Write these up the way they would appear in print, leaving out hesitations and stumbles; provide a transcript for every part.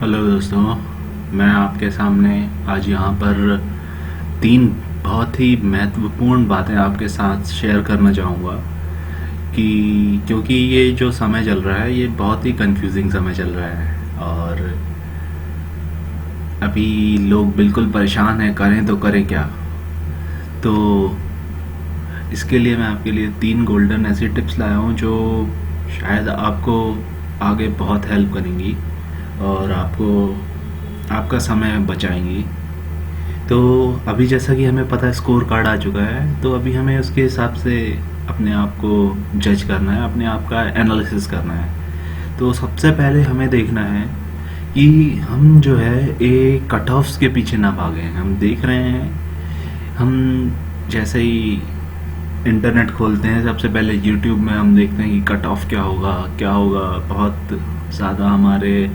Hello दोस्तों, मैं आपके सामने आज यहाँ पर तीन बहुत ही महत्वपूर्ण बातें आपके साथ शेयर करना चाहूँगा कि क्योंकि ये जो समय चल रहा है ये बहुत ही कंफ्यूजिंग समय चल रहा है और अभी लोग बिल्कुल परेशान हैं, करें तो करें क्या। तो इसके लिए मैं आपके लिए तीन गोल्डन ऐसी टिप्स लाया हूँ जो शायद आपको आगे बहुत हेल्प करेंगी और आपको आपका समय बचाएंगी। तो अभी जैसा कि हमें पता है स्कोर कार्ड आ चुका है, तो अभी हमें उसके हिसाब से अपने आप को जज करना है, अपने आप का एनालिसिस करना है। तो सबसे पहले हमें देखना है कि हम जो है ये कट ऑफ्स के पीछे ना भागें। हम देख रहे हैं, हम जैसे ही इंटरनेट खोलते हैं सबसे पहले यूट्यूब में हम देखते हैं कि कट ऑफ क्या होगा क्या होगा। बहुत ज़्यादा हमारे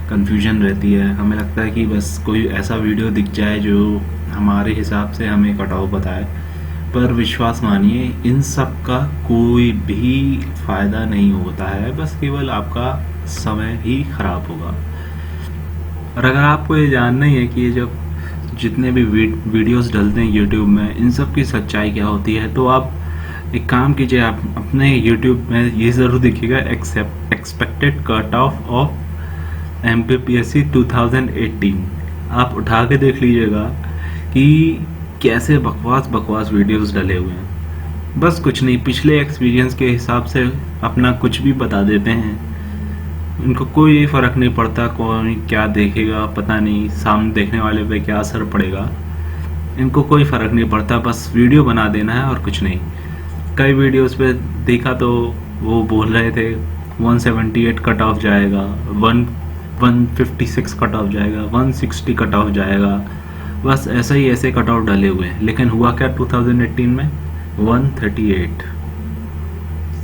कन्फ्यूजन रहती है, हमें लगता है कि बस कोई ऐसा वीडियो दिख जाए जो हमारे हिसाब से हमें कट ऑफ बताए। पर विश्वास मानिए, इन सब का कोई भी फ़ायदा नहीं होता है, बस केवल आपका समय ही ख़राब होगा। और अगर आपको ये जानना ही है कि ये जब जितने भी वीडियोस डलते हैं यूट्यूब में, इन सब की सच्चाई क्या होती है, तो आप एक काम कीजिए, आप अपने यूट्यूब में ये ज़रूर देखिएगा एक्सपेक्टेड कट ऑफ MPPSC 2018। आप उठा के देख लीजिएगा कि कैसे बकवास बकवास वीडियोस डले हुए हैं। बस कुछ नहीं, पिछले एक्सपीरियंस के हिसाब से अपना कुछ भी बता देते हैं। उनको कोई फ़र्क नहीं पड़ता कौन क्या देखेगा, पता नहीं सामने देखने वाले पे क्या असर पड़ेगा। इनको कोई फ़र्क नहीं पड़ता, बस वीडियो बना देना है और कुछ नहीं। कई वीडियोस पे देखा तो वो बोल रहे थे 178 कट ऑफ जाएगा, 156 कट ऑफ जाएगा, 160 कट ऑफ जाएगा। बस ऐसे ही ऐसे कट ऑफ डाले हुए हैं, लेकिन हुआ क्या 2018 में 138।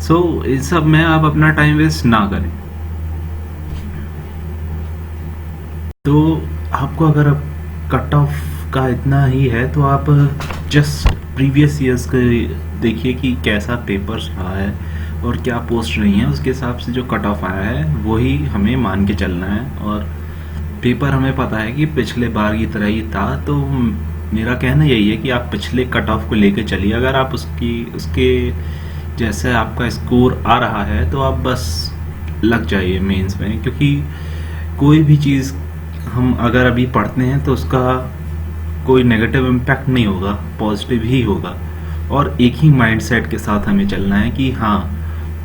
सो इस सब में आप अपना टाइम वेस्ट ना करें। तो आपको अगर अब कट ऑफ का इतना ही है तो आप जस्ट प्रीवियस ईयर्स के देखिए कि कैसा पेपर्स रहा है और क्या पोस्ट रही हैं, उसके हिसाब से जो कट ऑफ आया है वही हमें मान के चलना है। और पेपर हमें पता है कि पिछले बार की तरह ही था, तो मेरा कहना यही है कि आप पिछले कट ऑफ को लेके चलिए। अगर आप उसके जैसे आपका स्कोर आ रहा है तो आप बस लग जाइए मेंस में, क्योंकि कोई भी चीज़ हम अगर अभी पढ़ते हैं तो उसका कोई नेगेटिव इम्पैक्ट नहीं होगा, पॉजिटिव ही होगा। और एक ही माइंडसेट के साथ हमें चलना है कि हाँ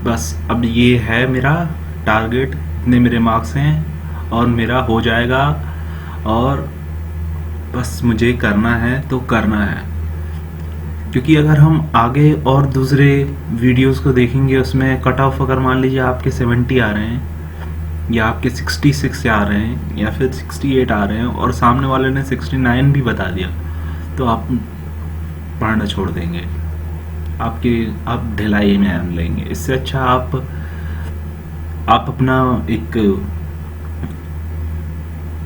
बस अब ये है मेरा टारगेट, इतने मेरे मार्क्स हैं और मेरा हो जाएगा और बस मुझे करना है तो करना है। क्योंकि अगर हम आगे और दूसरे वीडियोस को देखेंगे, उसमें कट ऑफ अगर मान लीजिए आपके 70 आ रहे हैं या आपके 66 आ रहे हैं या फिर 68 आ रहे हैं और सामने वाले ने 69 भी बता दिया, तो आप पढ़ना छोड़ देंगे, आप ढिलाई में आन लेंगे। इससे अच्छा आप अपना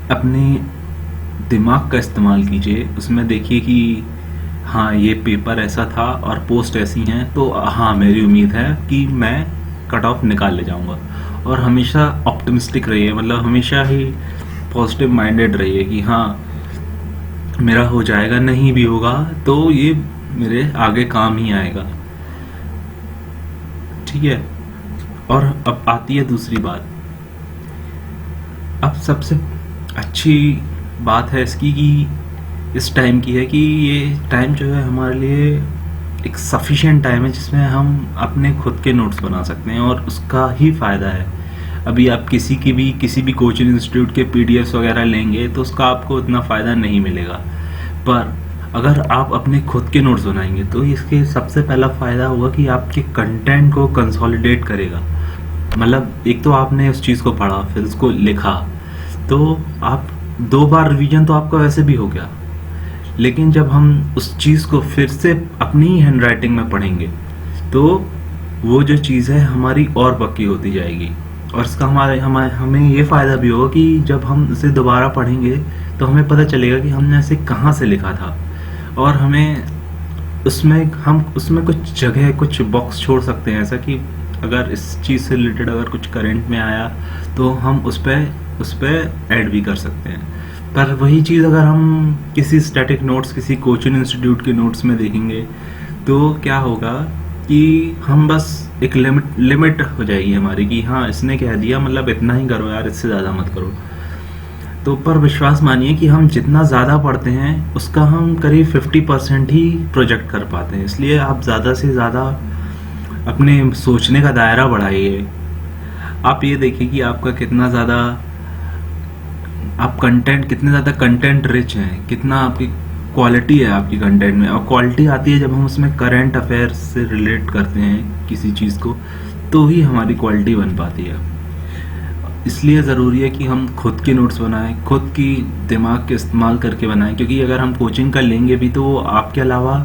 अपने दिमाग का इस्तेमाल कीजिए। उसमें देखिए कि हाँ ये पेपर ऐसा था और पोस्ट ऐसी हैं, तो हाँ मेरी उम्मीद है कि मैं कट ऑफ निकाल ले जाऊंगा। और हमेशा ऑप्टिमिस्टिक रहिए, मतलब हमेशा ही पॉजिटिव माइंडेड रहिए कि हाँ मेरा हो जाएगा, नहीं भी होगा तो ये मेरे आगे काम ही आएगा। ठीक है। और अब आती है दूसरी बात। अब सबसे अच्छी बात है इसकी कि इस टाइम की है कि ये टाइम जो है हमारे लिए एक सफिशिएंट टाइम है जिसमें हम अपने खुद के नोट्स बना सकते हैं और उसका ही फ़ायदा है। अभी आप किसी भी कोचिंग इंस्टीट्यूट के पीडीएफ्स वगैरह लेंगे तो उसका आपको इतना फ़ायदा नहीं मिलेगा। पर अगर आप अपने खुद के नोट्स बनाएंगे तो इसके सबसे पहला फ़ायदा होगा कि आपके कंटेंट को कंसोलिडेट करेगा। मतलब एक तो आपने उस चीज़ को पढ़ा, फिर उसको लिखा, तो आप 2 बार रिवीजन तो आपका वैसे भी हो गया। लेकिन जब हम उस चीज़ को फिर से अपनी ही हैंड राइटिंग में पढ़ेंगे तो वो जो चीज़ है हमारी और पक्की होती जाएगी। और इसका हमें ये फ़ायदा भी होगा कि जब हम इसे दोबारा पढ़ेंगे तो हमें पता चलेगा कि हमने इसे कहाँ से लिखा था। और हम उसमें कुछ जगह, कुछ बॉक्स छोड़ सकते हैं, ऐसा कि अगर इस चीज़ से रिलेटेड अगर कुछ करंट में आया तो हम उस पर उस पर ऐड भी कर सकते हैं। पर वही चीज़ अगर हम किसी स्टैटिक नोट्स, किसी कोचिंग इंस्टीट्यूट के नोट्स में देखेंगे तो क्या होगा कि हम बस एक लिमिट हो जाएगी हमारी कि हाँ इसने कह दिया मतलब इतना ही करो यार, इससे ज़्यादा मत करो। तो पर विश्वास मानिए कि हम जितना ज़्यादा पढ़ते हैं उसका हम करीब 50% ही प्रोजेक्ट कर पाते हैं। इसलिए आप ज़्यादा से ज़्यादा अपने सोचने का दायरा बढ़ाइए। आप ये देखिए कि आपका कितना ज़्यादा आप कंटेंट, कितने ज़्यादा कंटेंट रिच हैं, कितना आपकी क्वालिटी है आपकी कंटेंट में। और क्वालिटी आती है जब हम उसमें करंट अफेयर्स से रिलेट करते हैं किसी चीज़ को, तो ही हमारी क्वालिटी बन पाती है। इसलिए ज़रूरी है कि हम खुद के नोट्स बनाएं, खुद की दिमाग के इस्तेमाल करके बनाएं, क्योंकि अगर हम कोचिंग का लेंगे भी तो आपके अलावा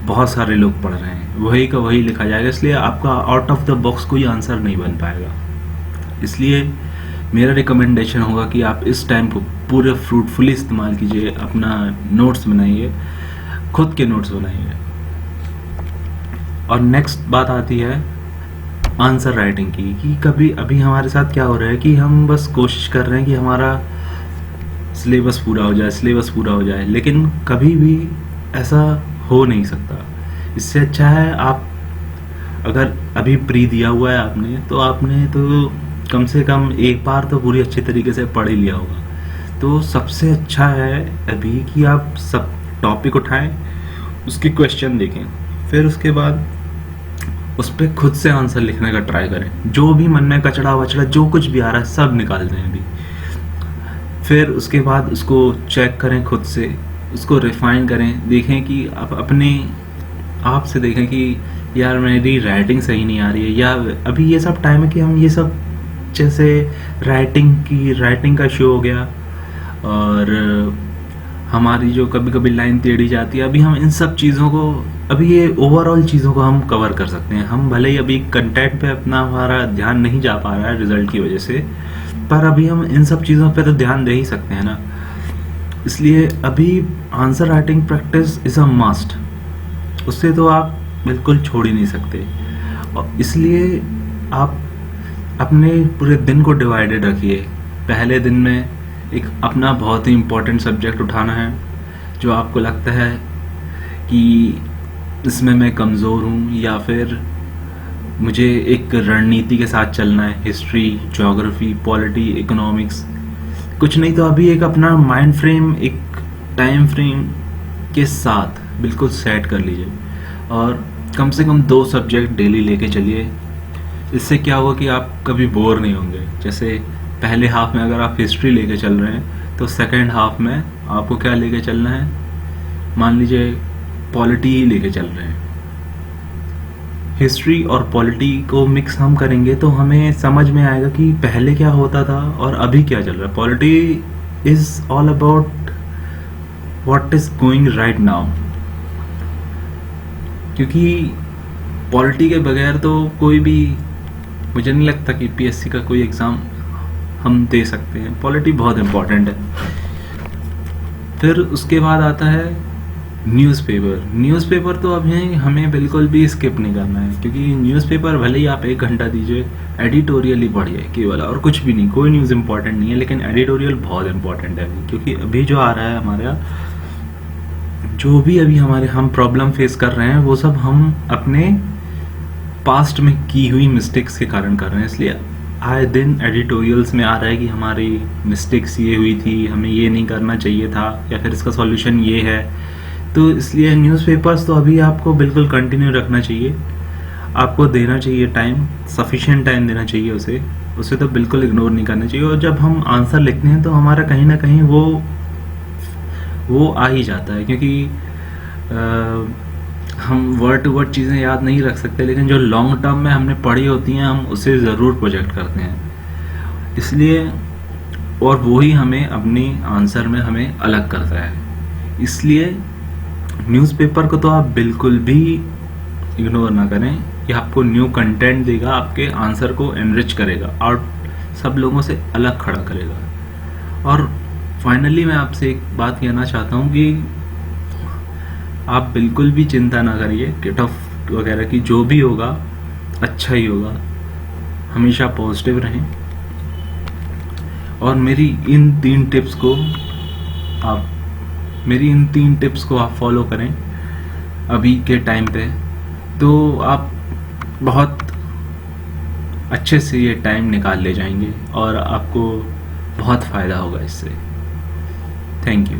बहुत सारे लोग पढ़ रहे हैं, वही का वही लिखा जाएगा। इसलिए आपका आउट ऑफ द बॉक्स कोई आंसर नहीं बन पाएगा। इसलिए मेरा रिकमेंडेशन होगा कि आप इस टाइम को पूरे फ्रूटफुली इस्तेमाल कीजिए, अपना नोट्स बनाइए, खुद के नोट्स बनाइए। और नेक्स्ट बात आती है आंसर राइटिंग की, कि कभी अभी हमारे साथ क्या हो रहा है कि हम बस कोशिश कर रहे हैं कि हमारा सिलेबस पूरा हो जाए, लेकिन कभी भी ऐसा हो नहीं सकता। इससे अच्छा है आप अगर अभी प्री दिया हुआ है आपने तो कम से कम एक बार तो पूरी अच्छी तरीके से पढ़ ही लिया होगा। तो सबसे अच्छा है अभी कि आप सब टॉपिक उठाएं, उसके क्वेश्चन देखें, फिर उसके बाद उस पर खुद से आंसर लिखने का ट्राई करें। जो भी मन में कचड़ा वचड़ा जो कुछ भी आ रहा है सब निकाल दें अभी। फिर उसके बाद उसको चेक करें, खुद से उसको रिफाइन करें, देखें कि आप अपने आप से देखें कि यार मेरी राइटिंग सही नहीं आ रही है, या अभी ये सब टाइम है कि हम ये सब, जैसे राइटिंग का शो हो गया और हमारी जो कभी कभी लाइन टेढ़ी जाती है, अभी हम इन सब चीज़ों को, अभी ये ओवरऑल चीज़ों को हम कवर कर सकते हैं। हम भले ही अभी कंटेंट पे अपना हमारा ध्यान नहीं जा पा रहा है रिजल्ट की वजह से, पर अभी हम इन सब चीज़ों पे तो ध्यान दे ही सकते हैं ना। इसलिए अभी answer writing practice is a must, उससे तो आप बिल्कुल छोड़ ही नहीं सकते। और इसलिए आप अपने पूरे दिन को डिवाइडेड रखिए। पहले दिन में एक अपना बहुत ही इम्पोर्टेंट सब्जेक्ट उठाना है जो आपको लगता है कि इसमें मैं कमज़ोर हूँ, या फिर मुझे एक रणनीति के साथ चलना है, हिस्ट्री, ज्योग्राफी, पॉलिटी, इकोनॉमिक्स, कुछ नहीं तो अभी एक अपना माइंड फ्रेम, एक टाइम फ्रेम के साथ बिल्कुल सेट कर लीजिए और कम से कम 2 सब्जेक्ट डेली लेके चलिए। इससे क्या होगा कि आप कभी बोर नहीं होंगे। जैसे पहले हाफ में अगर आप हिस्ट्री लेके चल रहे हैं तो सेकेंड हाफ में आपको क्या लेके चलना है, मान लीजिए पॉलिटी ही लेके चल रहे हैं। हिस्ट्री और पॉलिटी को मिक्स हम करेंगे तो हमें समझ में आएगा कि पहले क्या होता था और अभी क्या चल रहा है। Polity is all about what is going right now, क्योंकि पॉलिटी के बगैर तो कोई भी, मुझे नहीं लगता कि पीएससी का कोई एग्ज़ाम हम दे सकते हैं। पॉलिटी बहुत इम्पॉर्टेंट है। फिर उसके बाद आता है न्यूज़पेपर तो अभी हमें बिल्कुल भी स्किप नहीं करना है, क्योंकि न्यूज़पेपर भले ही आप 1 घंटा दीजिए, एडिटोरियल ही पढ़िए केवल, और कुछ भी नहीं। कोई न्यूज़ इम्पॉर्टेंट नहीं है, लेकिन एडिटोरियल बहुत इम्पॉर्टेंट है अभी, क्योंकि अभी जो आ रहा है हमारा, जो भी अभी हमारे हम प्रॉब्लम फेस कर रहे हैं वो सब हम अपने पास्ट में की हुई मिस्टेक्स के कारण कर रहे हैं। इसलिए आए दिन एडिटोरियल्स में आ रहा है कि हमारी मिस्टेक्स ये हुई थी, हमें ये नहीं करना चाहिए था, या फिर इसका सॉल्यूशन ये है। तो इसलिए न्यूज़पेपर्स तो अभी आपको बिल्कुल कंटिन्यू रखना चाहिए, आपको देना चाहिए टाइम, सफिशिएंट टाइम देना चाहिए उसे तो बिल्कुल इग्नोर नहीं करना चाहिए। और जब हम आंसर लिखते हैं तो हमारा कहीं ना कहीं वो आ ही जाता है, क्योंकि हम वर्ड टू वर्ड चीज़ें याद नहीं रख सकते, लेकिन जो लॉन्ग टर्म में हमने पढ़ी होती हैं हम उसे ज़रूर प्रोजेक्ट करते हैं। इसलिए और वही हमें अपनी आंसर में हमें अलग करता है। इसलिए न्यूज़पेपर को तो आप बिल्कुल भी इग्नोर ना करें, ये आपको न्यू कंटेंट देगा, आपके आंसर को एनरिच करेगा और सब लोगों से अलग खड़ा करेगा। और फाइनली मैं आपसे एक बात कहना चाहता हूँ कि आप बिल्कुल भी चिंता ना करिए कट ऑफ वगैरह की, जो भी होगा अच्छा ही होगा। हमेशा पॉजिटिव रहें और मेरी इन 3 टिप्स को आप फॉलो करें अभी के टाइम पे, तो आप बहुत अच्छे से ये टाइम निकाल ले जाएंगे और आपको बहुत फ़ायदा होगा इससे। Thank you.